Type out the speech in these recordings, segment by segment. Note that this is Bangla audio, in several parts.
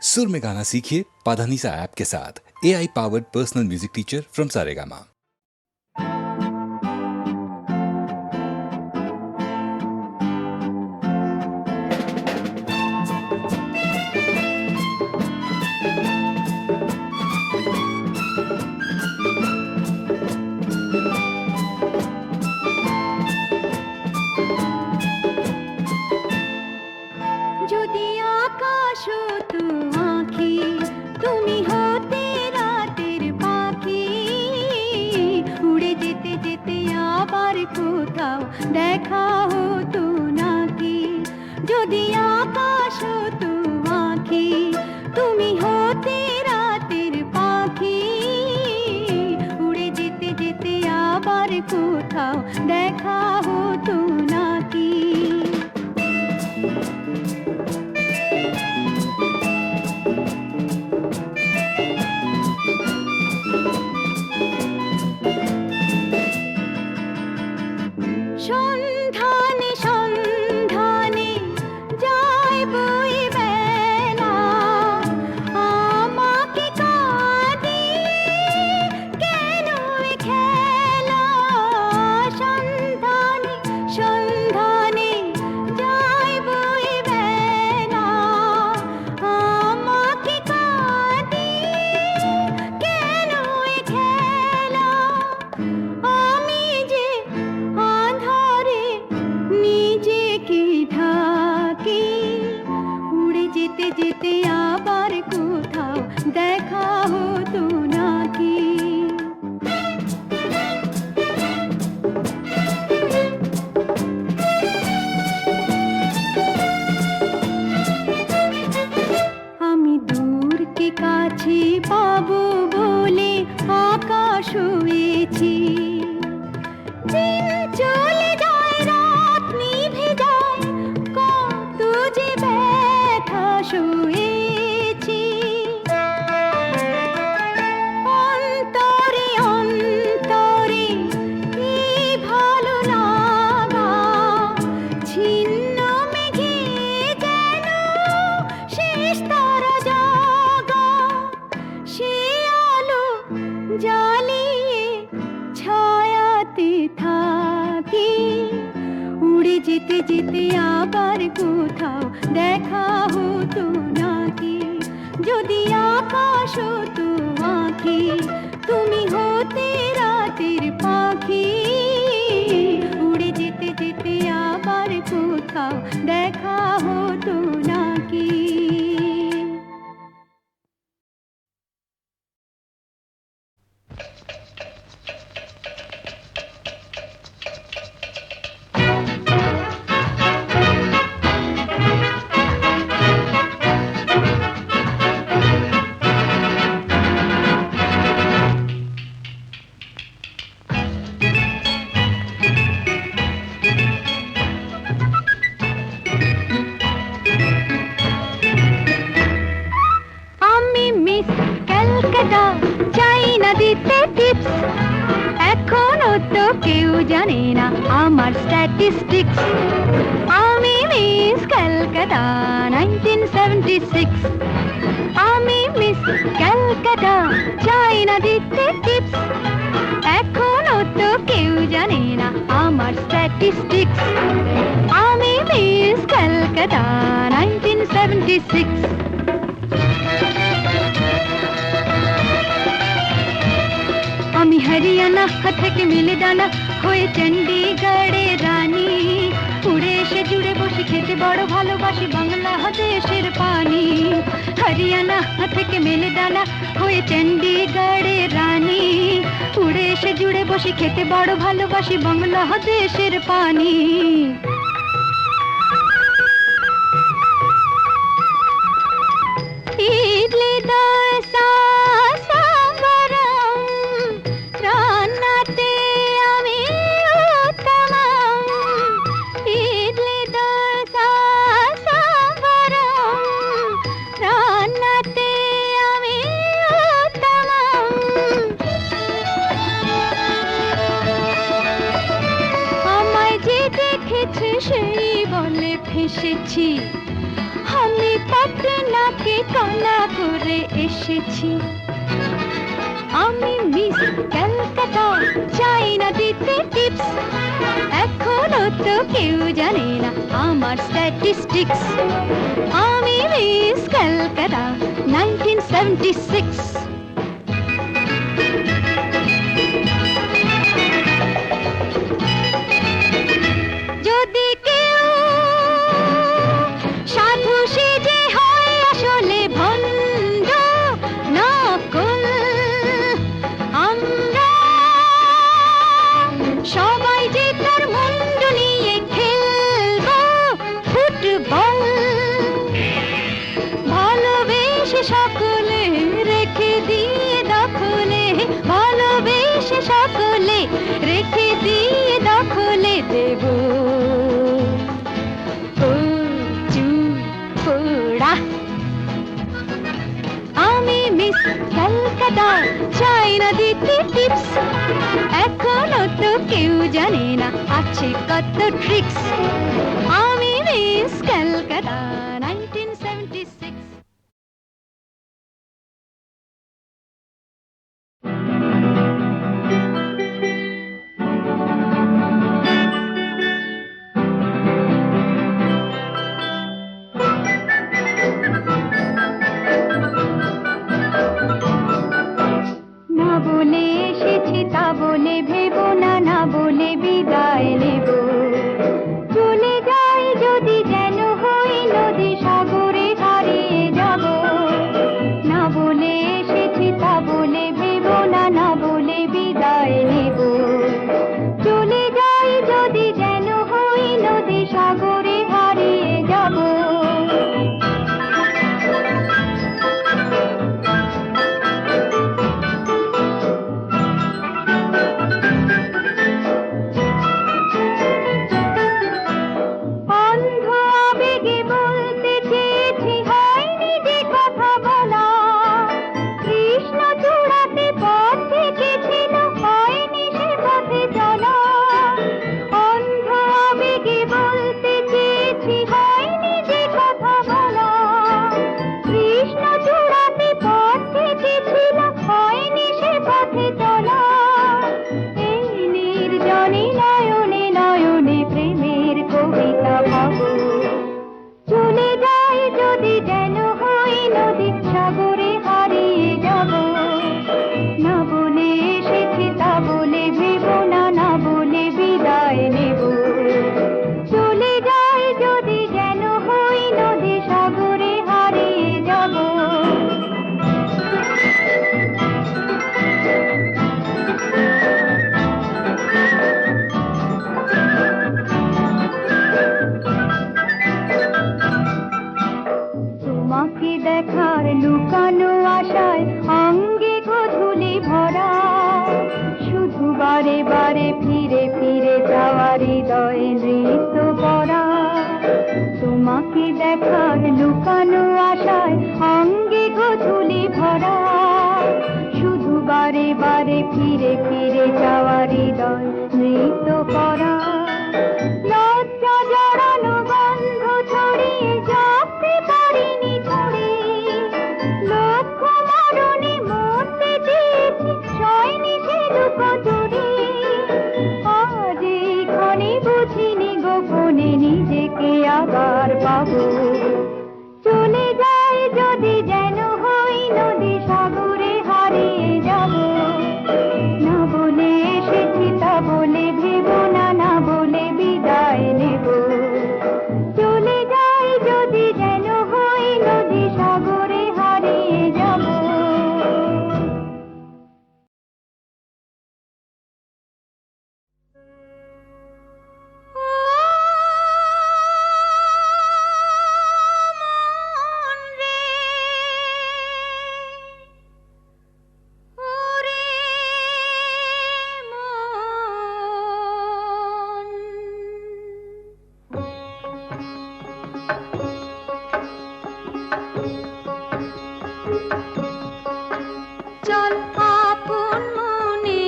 सुर में गाना सीखिए पाधानीसा ऐप के साथ। AI powered personal music teacher from Saregama. দেখা হতো নাকি যদি আকাশ হতো আঁখি তুমি হতে রাতের পাখি উড়ে যেতে যেতে আবার কোথাও দেখা হতো নাকি সন্ধানে সন্ধানে যায় বই বেলা আমাকে কাঁদিয়ে কেন এ খেলা সন্ধানে সন্ধানে যায় বই বেলা আমাকে কাঁদিয়ে কেন এ খেলা আমি যে আধারে নিজেকে ঢাকি উড়ে যেতে যেতে আবার কোথাও দেখা হতো নাকি আমি দূরকে কাছে পাবো বলে আকাশ হয়েছি দিন চলে যায় রাত নিভে যায় কত যে ব্যথা সয়েছি অন্তরে অন্তরে কি ভালো লাগা ছিন্ন মেঘে যেন শেষ তারা জাগা সে আলো জ্বালিয়ে ছায়াতে থাকি উড়ে যেতে যেতে আবার কোথাও দেখা হতো নাকি যদি আকাশ হতো আঁখি তুমি হতে রাতের পাখি উড়ে যেতে যেতে আবার কোথাও দেখা হতো নাকি আমি মিস ক্যালকাটা চাই না দিতে টিপস এখনো তো কেউ জানে না আমার স্ট্যাটিস্টিক্স আমি মিস ক্যালকাটা 1976 আমি মিস ক্যালকাটা চাই না দিতে টিপস এখনো তো কেউ জানে না আমার স্ট্যাটিস্টিক্স আমি মিস ক্যালকাটা 1976 আমি হরিয়ানা থেকে মিলে ডানা হয়ে চণ্ডীগড়ের রানী উড়ে এসে জুড়ে বসে খেতে বড় ভালোবাসি বাংলাদেশের পানি হরিয়ানা থেকে মেলে ডানা হয়ে চণ্ডীগড়ের রানী উড়ে এসে জুড়ে বসে খেতে বড় ভালোবাসি বাংলাদেশের পানি ইডলি দোসা সাম্বারম রান্নাতে আমি উত্তম ইডলি দোসা সাম্বারম রান্নাতে আমি উত্তম আমায় যে দেখেছে সেই বলে ফেসেছি আমি পাটনাকে কানা ঘরে এসেছি। আমি মিস ক্যালকাটা, চাই না দিতে টিপস, এখনো তো কেউ জানে না আমার স্ট্যাটিস্টিক্স। আমি মিস ক্যালকাটা 1976। যদি কেউ সাধু সেজে হয় আসলে ভণ্ড নকল, আমরা সবাই যে তার মুন্ডু নিয়ে খেলবো ফুটবল। ভালোবেসে সকলে রেখে দিয়ে দখলে, ভালোবেসে সকলে রেখে দিয়ে দখলে দেব পোড়া। আমি মিস ক্যালকাটা, চাই না দিতে টিপস, এখনো তো কেউ জানে না আছে কত ট্রিক্স। আমি মিস ক্যালকাটা 1976। না বলে এসেছি তা বলে ভেবো না, না বলে বিদায় নেব। চলে যাই যদি যেন হই নদী সাগরে হারিয়ে যাব। না বলে এসেছি তা বলে ভেবো না, না বলে বিদায় নেব। চলে যাই যদি যেন হই নদী সাগরে হারিয়ে যাব। দেখার লুকানো আশায় অঙ্গে গোধূলি ভরা, শুধু বারে বারে ফিরে ফিরে যাওয়ার হৃদয়ে নৃত্য করা। তোমাকে দেখার লুকানো আশায় অঙ্গে গোধূলি ভরা, শুধু বারে বারে ফিরে ফিরে যাওয়ার হৃদয় নৃত্য করা। লজ্জা জড়ানো বন্ধ ছড়িয়ে যাতে পারিনি ছড়ি, লক্ষ্য মরণে মরতে চেয়েছি সয়নি সে দুঃখ চুরি। আজ এইখানে বুঝিনি গোপনে নিজেকে আবার পাবো। চলে যাই যদি যেন হই নদী সাগরে হারিয়ে যাব। না বলে এসেছি তা বলে ভেবো না, না বলে বিদায় নেব। চলে যাই যদি যেন হই নদী সাগরে হারিয়ে যাব। চল আপন মনে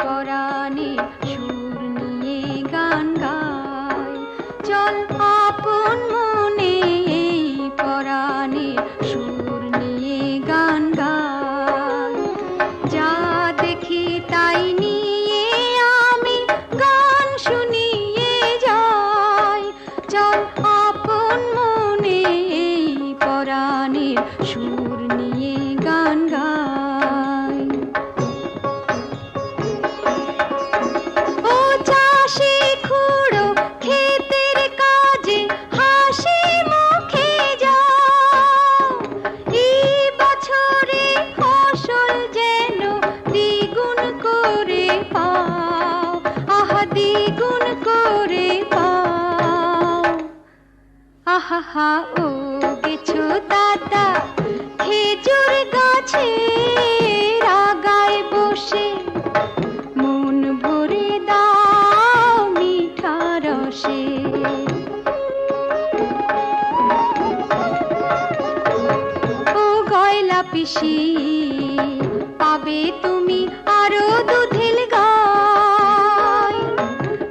পরাণে সুর নিয়ে গান গাই, চল আপন মনে পরাণে সুর নিয়ে গানের সুর নিয়ে গান গাই। ও চাষি খুড়ো ক্ষেতের কাজে হাসি মুখে যাও, এই বছরে ফসল যেন দ্বিগুণ করে পাও, আহা দ্বিগুণ করে পাও। আহা ও গেছো দাদা খেজুর গাছে আগায় বসে, মন ভরে দাও মিঠা রসে। ও গয়লা পিসি পাবে তুমি আরো দুধের গায়,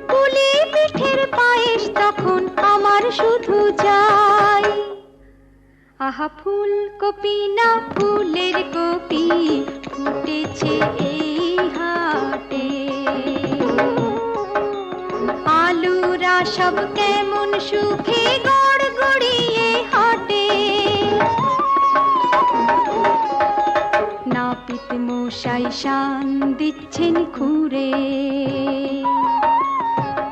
পুলি পিঠের পায়েস তখন আমার শুধু চাই। আহা ফুলকপি না ফুলের কপি ফুটেছে এই হাটে, আলুরা সব কেমন সুখে গড়গড়িয়ে হাটে। নাপিত মশাই শান দিচ্ছেন খুঁড়ে,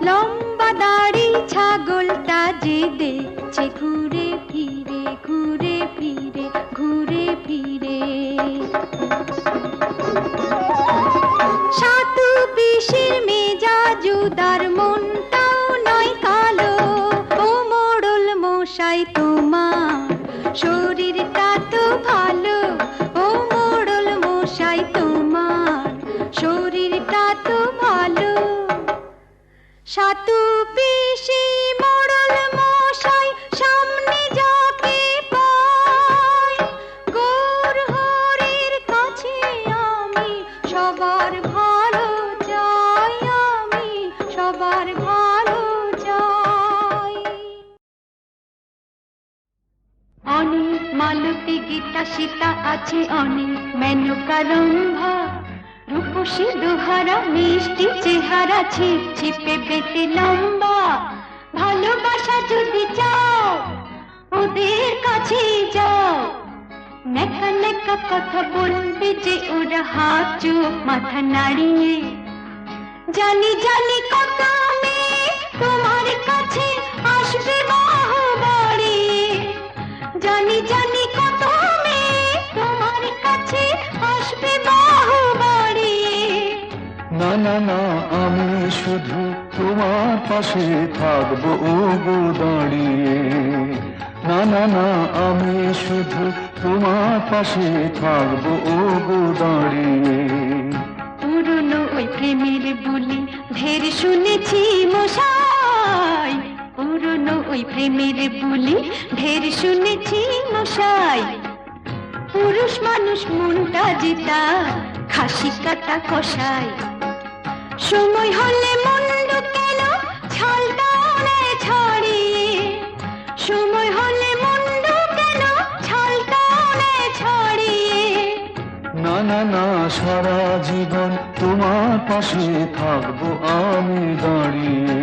লম্বা দাড়ি ছাগলটা যে দেখছে ঘুরে ফিরে ঘুরে ফিরে ঘুরে ফিরে। সাতু পিসির মেজাজুদার মনটাও নয় কালো, ও মোড়ল মশাই তোমার শরীরটা তো ভালো, ও মোড়ল মশাই তোমার শরীরটা তো ভালো। সাতু পিসি মোড়ল মশাই সামনে যাকে পাই, গৌর হরির কাছে আমি সবার ভালো চাই, আমি সবার ভালো চাই। অনেক মালতী গীতা সীতা আছে অনেক মেনকা রম্ভা, রূপসী দুহারা মিষ্টি চেহারা ছিপ ছিপে বেটে লম্বা। ভালোবাসা যদি চাও ওদের কাছে যাও, নেকা নেকা কথা বলবে যে ওরা হাত চোখ মাথা নাড়িয়ে। জানি জানি কত মেয়ে তোমার কাছে আসবে বাহু বাড়িয়ে, জানি জানি কত মেয়ে তোমার কাছে আসবে বাহু বাড়িয়ে। না না না আমি শুধু তোমার পাশে থাকবো ও গো দাঁড়িয়ে, না না না আমি শুধু তোমার পাশে থাকবো ও গো দাঁড়িয়ে। পুরনো ওই প্রেমের বুলি ঢের শুনেছি মশাই, পুরনো ওই প্রেমের বুলি ঢের শুনেছি মশাই। পুরুষ মানুষ মনটা জিতা খাসি কাটা কষাই, সময় হলে মন্দ কেন ছালটা ওড়ায় ছাড়িয়ে, সময় হলে মন্দ কেন ছালটা ওড়ায় ছাড়িয়ে। না না না সারা জীবন তোমার পাশে থাকবো আমি দাঁড়িয়ে।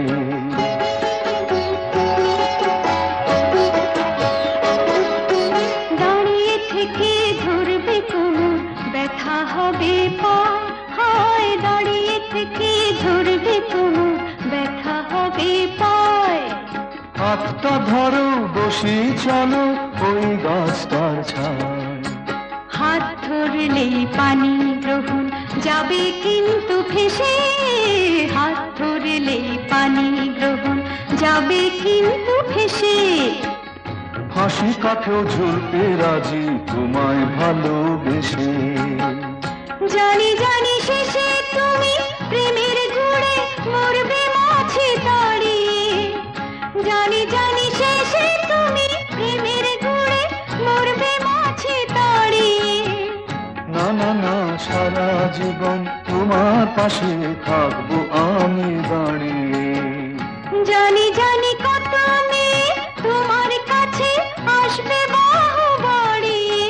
দাঁড়িয়ে থেকে ধরবে কোমর ব্যথা হবে পায়, হায় দাঁড়িয়ে থেকে ধরবে কোমর ব্যথা হবে পায়। হাতটা ধরো বসে চলো ওই গাছটার ছায়, হাত ধরলেই পানি গ্রহণ যাবে কিন্তু ভেসে, হাত ধরলেই পানি গ্রহণ যাবে কিন্তু ভেসে। হাসি কাঠেও ঝুলতে রাজি তোমায় ভালোবেসে, জানি জানি শেষে তুমি প্রেমের গুড়ে মরবে মাছি দাঁড়িয়ে, জানি জানি শেষে তুমি প্রেমের গুড়ে মরবে মাছি দাঁড়িয়ে। না না না সারা জীবন তোমার পাশে থাকবো আমি দাঁড়িয়ে। জানি জানি কত মেয়ে তোমার কাছে আসবে বাহু বাড়িয়ে,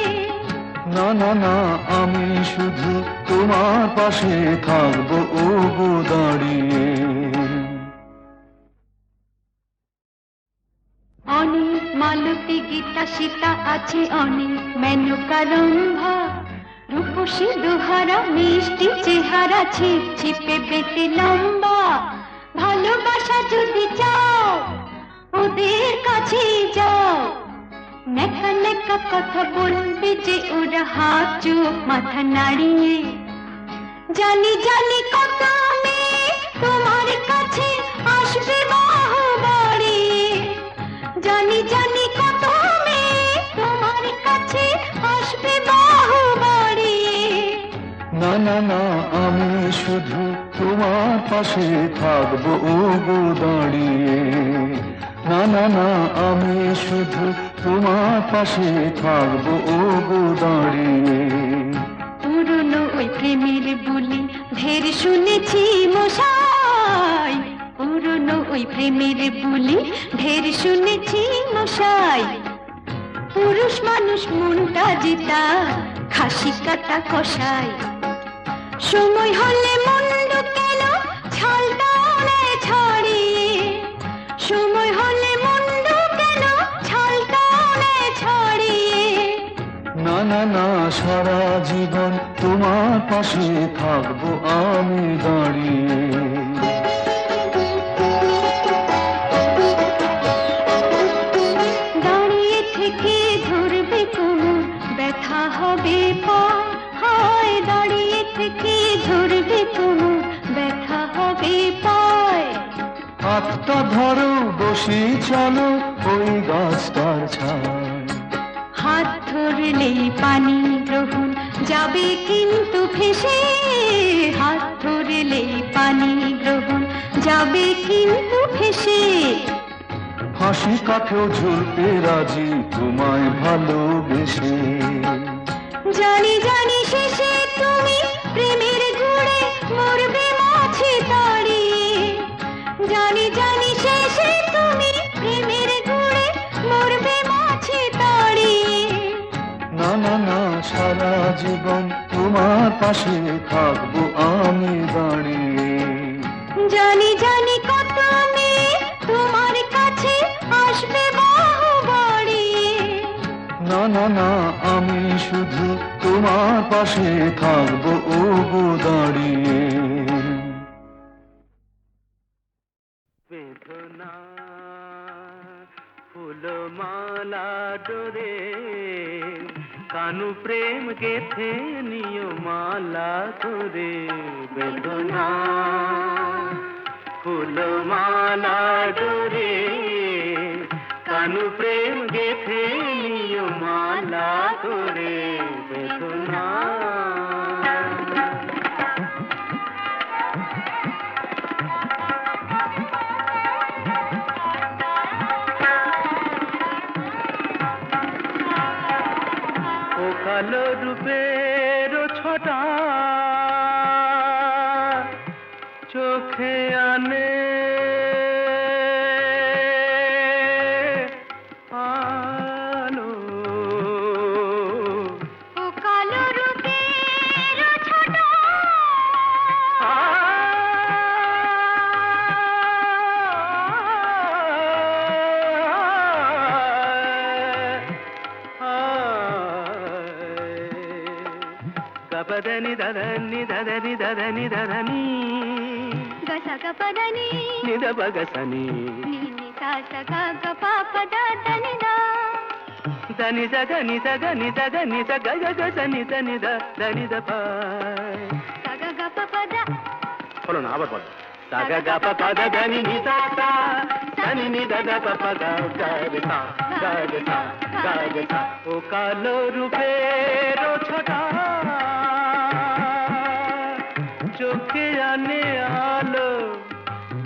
না না না আমি শুধু তোমার পাশে থাকবো ও গো দাঁড়িয়ে। অনেক মাল মালতী গীতা সীতা আছে অনেক মেনকা রম্ভা, রূপসী দুহারা মিষ্টি চেহারা ছিপ ছিপে বেটে লম্বা। ভালোবাসা যদি চাও ওদের কাছে যাও, নেকা নেকা কথা বলবে যে ওরা হাত চোখ মাথা নাড়িয়ে। জানি জানি কত মেয়ে তোমার কাছে আসবে বাহু বাড়িয়ে, জানি জানি কত মেয়ে তোমার কাছে আসবে বাহু বাড়িয়ে। না না না আমি শুধু তোমার পাশে থাকবো ও গো দাঁড়িয়ে। না না না আমি শুধু তোমার পাশে থাকবো ও গো দাঁড়িয়ে। পুরনো ওই প্রেমের বুলি ঢের শুনেছি মশাই, পুরনো ওই প্রেমের বুলি ঢের শুনেছি মশাই। পুরুষ মানুষ মনটা জিতা খাসি কাটা কষাই, সময় হলে মন্দ কেন ছালটা ওড়ায় ছাড়িয়ে, সময় হলে মন্দ কেন ছালটা ওড়ায় ছাড়িয়ে। না না না সারা জীবন তোমার পাশে থাকবো আমি দাঁড়িয়ে। দাঁড়িয়ে থেকে ধরবে কোমর ব্যথা হবে পা, হায় দাঁড়িয়ে থেকে ধরবে কোমর ব্যথা হবে পায়। হাতটা ধরো বসে চলো ওই গাছটার ছায়। হাত ধরলেই পানি গ্রহণ যাবে কিন্তু ভেসে, হাত ধরলেই পানি গ্রহণ যাবে কিন্তু ভেসে। হাসি কাঠেও ঝুলতে রাজি তোমায় ভালোবেসে। জানি জানি শেষে তুমি প্রেমের গুড়ে মরবে মাছি দাঁড়িয়ে, জানি জানি শেষে তুমি প্রেমের গুড়ে মরবে মাছি দাঁড়িয়ে। না না না সারা জীবন তোমার পাশে থাকবো আমি দাঁড়িয়ে। জানি জানি কত মেয়ে তোমার কাছে আসবে বাহু বাড়িয়ে। না না না আমি শুধু তোমার পাশে থাকবো ও গো দাঁড়িয়ে। বেদনা ফুলমালা ডোরে কানু প্রেম গেথে নিয় মালা করে। বেদনা ফুলমালা ডোরে কানু প্রেম গেথে নিয় মালা করে। বেদনা কালো রূপের ছটা চোখে আনে আলো, ও কালো রূপের ছটা గపదని దదని దదని దదని దదని గసగ పదని నిద బగసని నీని సాసగ గపపద దనిదా దని జగని జగని జగని జగ గని దని దని ద సగ గపపద বলো না আবার বলো। সাগ গপ পদ దని নি সা সা దని নি দ দ প প গ গ রে সা গ রে সা গ রে সা। ও কালো রূপের ছোটা চোখে আনে আলো,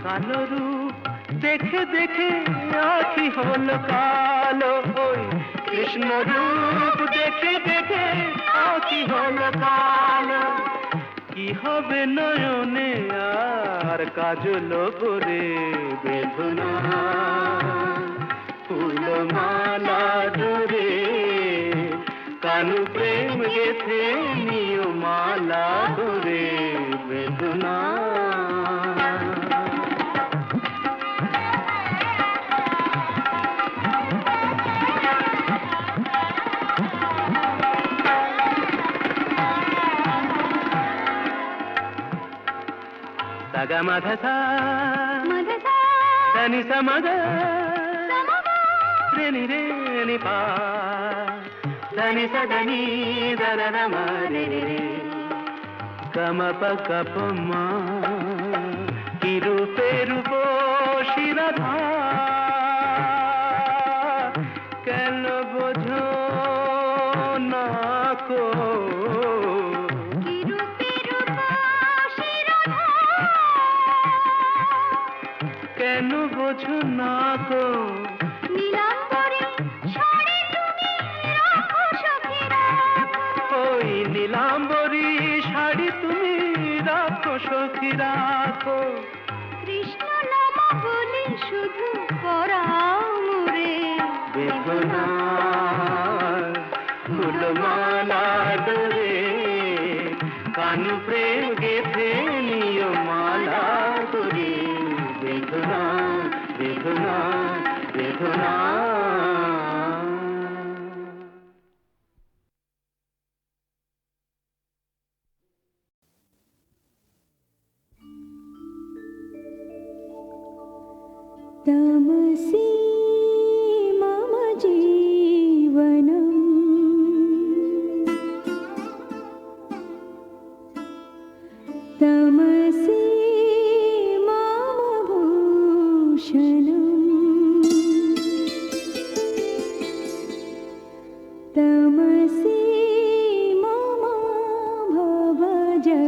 কালো রূপ দেখে দেখে আখি হলো কালো। ওই কৃষ্ণ রূপ দেখে দেখে আখি হলো কালো। কি হবে নয়নে আর কাজল করে। বেদনা ফুলমালা ডোরে কানু প্রেম গেথে নিয় মালা করে। বেদনা ga ma dha sa da ni sa ma ga re ni pa da ni sa da ni da ra ra ma re re ga ma pa ka pa ma ki rupe ruposhi radha কেন বোঝো না কো কেন বোঝো না কো ওই নীলাম্বরী শাড়ি তুমি রাখো সখী রাখো কৃষ্ণ নাম বলি শুধু পরাও মোরে বেদনা ফুলমালা ডোরে কান প্রেম গেথে নিয় মালা করে বেদনা বেদনা বেদনা तमसि मम जीवनम् तमसि मम भूषणम् तमसि मम भवजलधिरत्नम्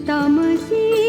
तमसी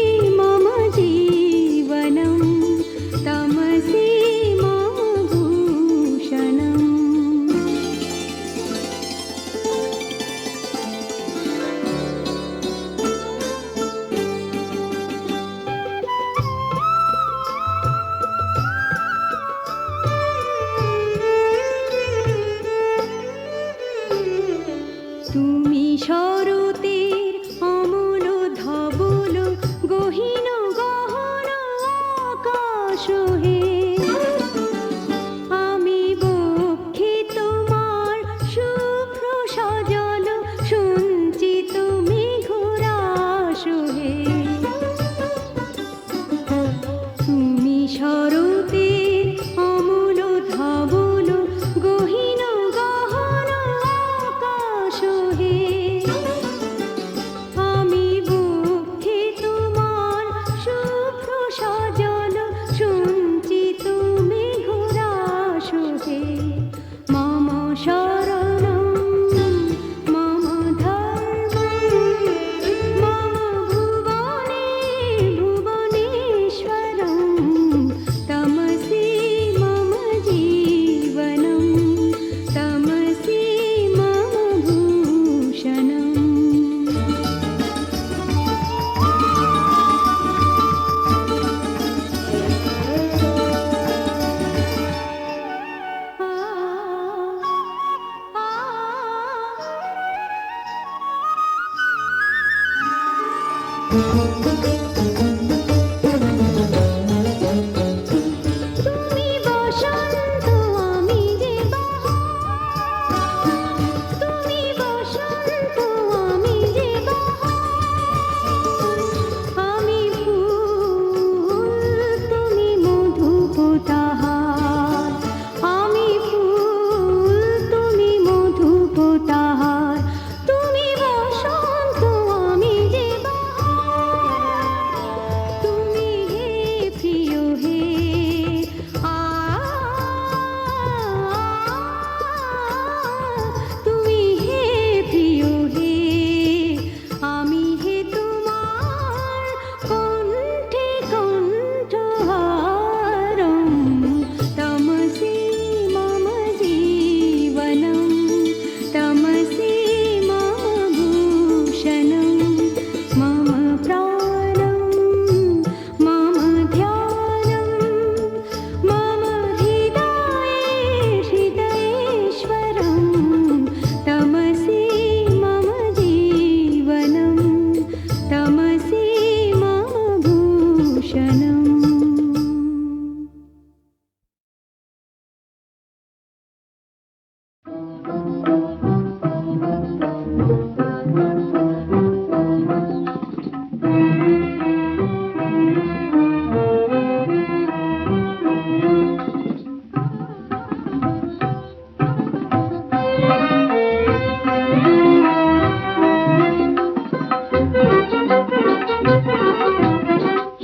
তুমি বসন্ত আমি যে বাহার, তুমি বসন্ত আমি যে বাহার, আমি ফুল তুমি মধুপোতাহার, আমি ফুল তুমি মধুপোতাহার, তুমি বসন্ত আমি যে বাহার, তুমি হে প্রিয় হে তুমি হে প্রিয় হে, আমি হে তোমার কণ্ঠে কণ্ঠহারম, তমসি মম জীবনম, তমসি মম ভূষণম, মম প্রাণম মম ধ্যানম, মম হৃদয়ে হৃদয়েশ্বরম, তমসি মম জীবনম, তমসি মম ভূষণম।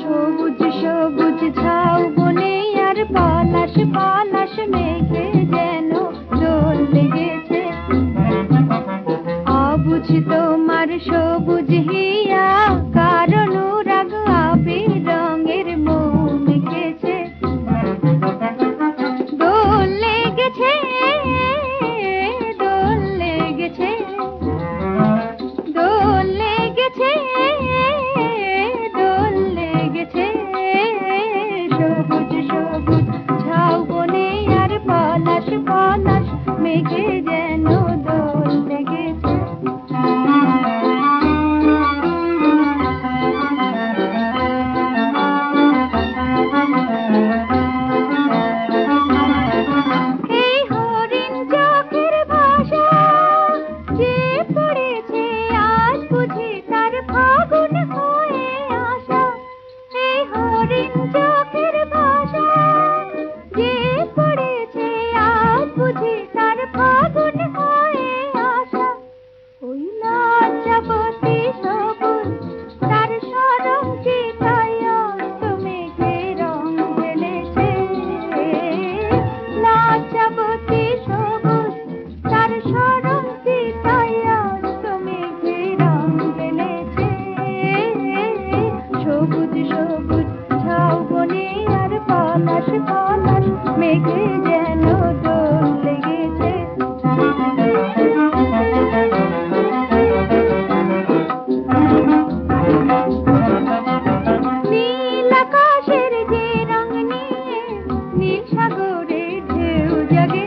সবুজ সবুজ ঝাউ বনে আর পলাশ পলাশ মেঘে যেন দোল লেগেছে, অবুঝ তোমার সবুজ হিয়া কারণ রাগ আবির রঙের মৌ মেখেছে, দোল লেগেছে দোল লেগেছে দোল লেগেছে দোল লেগেছে, সবুজ সবুজ ঝাউ বনে আর পলাশ পলাশ মেঘে যেন দোল লেগেছে। এই হরিণ চোখের ভাষা যে পড়েছে আজ বুঝি তার ফাগুন হয়ে আসা, এই হরিণ চোখের ভাষা যে পড়েছে আজ বুঝি তার ফাগুন হয়ে আসা, ওই লজ্জাবতী সবুজ তার সরম চিতায়া মেঘে রং ঢেলেছে, লজ্জাবতী সবুজ তার সরম চিতায়া মেঘে রং ঢেলেছে, সবুজ সবুজ ঝাউ বনে আর পলাশ পলাশ মেঘে যেন দোল লেগেছে। নীল আকাশের যে রং নিয়ে নীল সাগরের ঢেউ জাগে,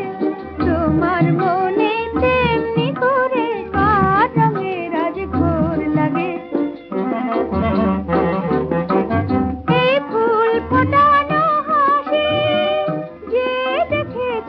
তোমার মনে তেমনি করে কার রঙের আজ ঘোর লাগে, এই ফুল ফোটানো হাসি যে দেখেছে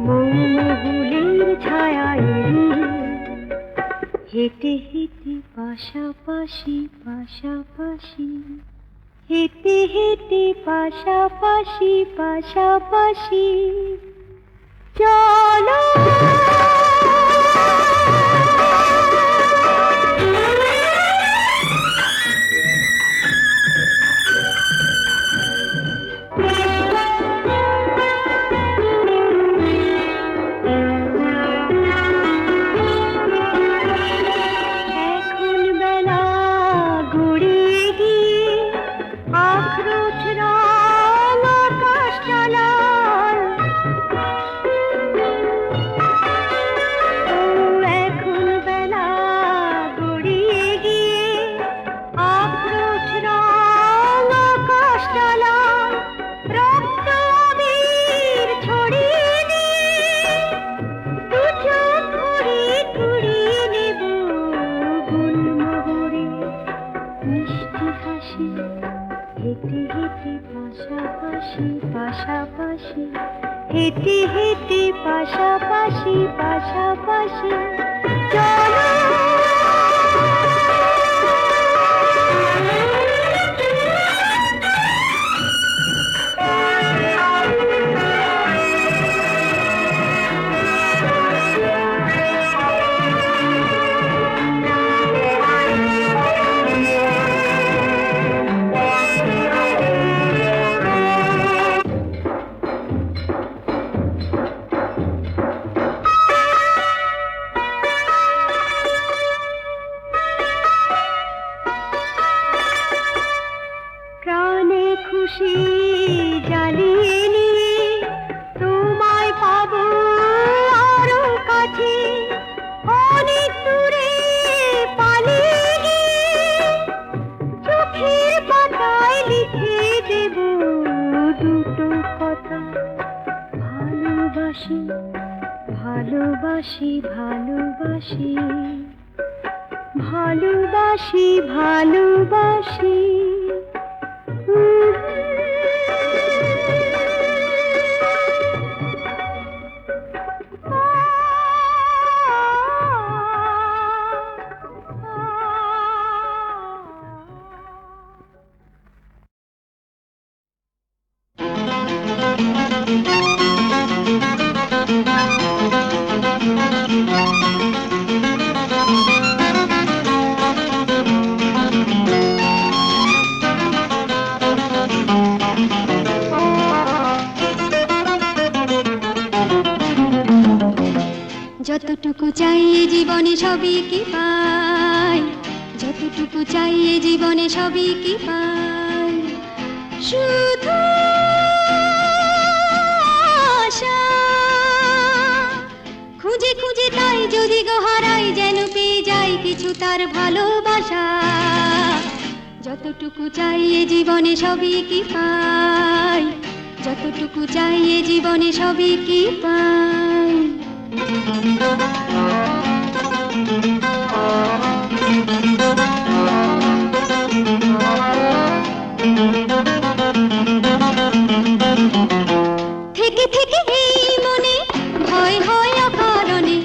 মৌমহুলের ছায়ায় হেঁটে হেঁটে পাশাপাশি পাশাপাশি, হেঁটে হেঁটে পাশাপাশি পাশাপাশি চলো। এখন বেলা গড়িয়ে গিয়ে আখরোট রং আকাশ টানার, এখন বেলা গড়িয়ে গিয়ে আখরোট রং আকাশ টানার, রক্ত আবির ছড়িয়ে দিয়ে দু চোখ ভরে কুড়িয়ে নেব গুলমোহরে মিষ্টি হাসি, হেঁটে হেঁটে পাশাপাশি পাশাপাশি, হেঁটে হেঁটে পাশাপাশি পাশাপাশি চলো। প্রাণে খুশি জ্বালিয়ে নিয়ে তোমায় পাবো আরো কাছে, অনেক দূরে পালিয়ে গিয়ে চোখের পাতায় লিখে দেব দুটো কথা, ভালোবাসি ভালোবাসি ভালোবাসি ভালোবাসি ভালোবাসি। যতটুকু চাই এ জীবনে সবই কি পাই, যতটুকু চাই এ জীবনে সবই কি পাই, শুধু আশা খুঁজে খুঁজে তাই যদি গো হারাই যেন পেয়ে যাই কিছু তার ভালোবাসা, যতটুকু চাই এ জীবনে সবই কি পাই, যতটুকু চাই এ জীবনে সবই কি পাই। থেকে থেকে এই মনে ভয় হয় অকারণে,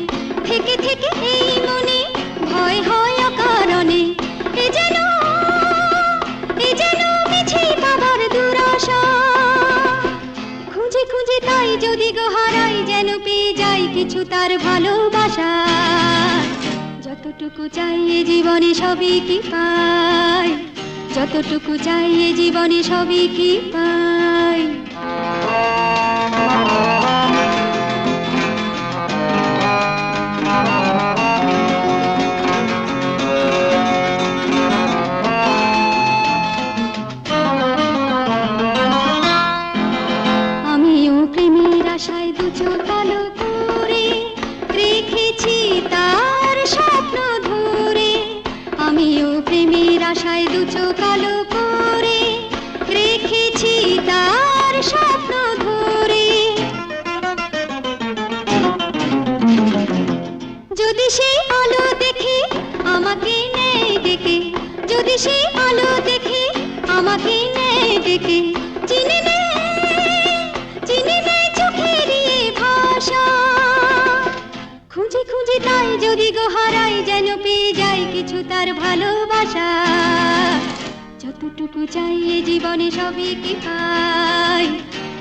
থেকে থেকে এই মনে ভয় হয় অকারণে, এ যেন মিছে পাবার দুরাশা, খুঁজে খুঁজে তাই যদি গো হারাই যেন পেয়ে যাই কিছু তার ভালোবাসা, যতটুকু চাই এ জীবনে সবই কি পাই, যতটুকু চাই এ জীবনে সবই কি পাই। আমিও প্রেমের আশায় দু চোখ কালো করে রেখেছি তার স্বপ্ন ধরে, আমিও প্রেমের আশায় দু চোখ কালো করে রেখেছি তার স্বপ্ন ধরে, যদি সেই আলো দেখে আমাকে নেয় ডেকে, যদি সেই আলো দেখে আমাকে নেয় ডেকে, চিনে নেয় চোখের ভাষা, তাই যদি গো হারাই যেন পেয়ে যাই কিছু তার ভালোবাসা। যতটুকু চাই এ জীবনে সবই কি পাই,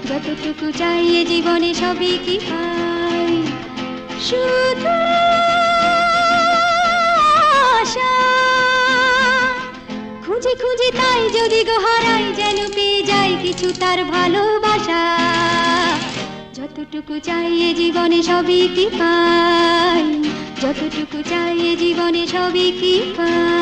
যতটুকু চাই এ জীবনে সবই কি পাই। শুধু আশা খুঁজে খুঁজে তাই যদি গো হারাই যেন পেয়ে যাই কিছু তার ভালোবাসা। যতটুকু চাই এ জীবনে সবই কি পাই, যতটুকু চাই এ জীবনে সবই কি পাই।